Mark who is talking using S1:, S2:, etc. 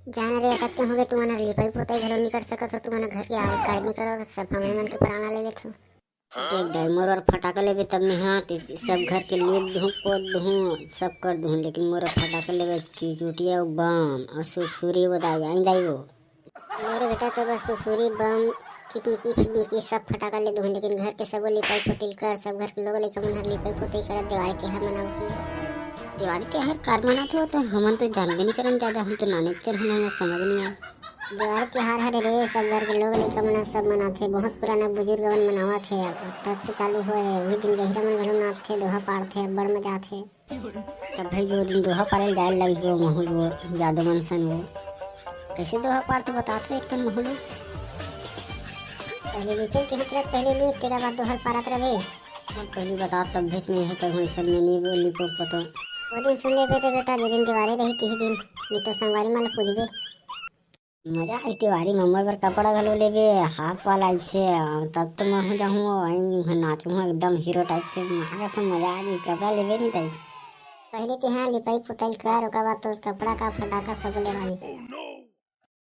S1: जान रे तक क्यों हो गए तू मन लिपाई पोताई घलो नहीं कर सकत हो, तू मन घर के आड़ काट नहीं करो सब हमरे मन के प्राणा ले लेथो। देख दाई मोर और फटाका लेबे तब में हाँ सब घर के लेप दूँ पोत दूँ सब कर दूँ, लेकिन मोर फटाका लेबे चुटिया बम और सुरसुरी वो दाई आई दाई वो मेरे बेटा तो बस सुरसुरी बम चिकमिकी फिकमिकी सब फटाका ले दूँ, लेकिन घर के सब लिपाई पोताई कर सब घर के लोग लेकर मन लिपाई पोताई कर दिवाली त्योहार मनाऊ। दिवाली त्योहार कार मनाते हो तो हमन तो जानबे नहीं करन ज्यादा, हम तो नाने चल हमें समझ नहीं आए। दिवाली त्योहार हरे रे सब घर के लोग लइका मन सब मनाथे, बहुत पुराना बुजुर्ग मन मनावत थे, तब से चालू हुए वही दिन गहिरा मन घलो नाचथे दोहा पाड़थे बड़ मजा आथे। तब भाई वो दिन दोहा पाड़े जाए लगी वो महल वो जादू मन सन वो कैसे दोहा पाड़ते बताते एक कन महल पहले लिपे के हतरा पहले लिप तेरा बाद दोहर पारत रहे पहले बता तब भेज में है कहूँ ऐसा में नहीं वो लिपो पतो वो दिन सुन ले बेटे बेटा जिस दिन दिवाली रही ती दिन नहीं तो संगवारी माला पूजबे मजा आई तिवारी मम्मर बर कपड़ा घलो लेबे हाफ वाला से तब तो मैं हो जाऊँ वहीं नाचूँ एकदम हीरो टाइप से मारा सब मजा आ गई कपड़ा लेबे नहीं तई पहले तो हाँ लिपाई पुताई कर ओकर बाद तो कपड़ा का फटाका सब ले वाली।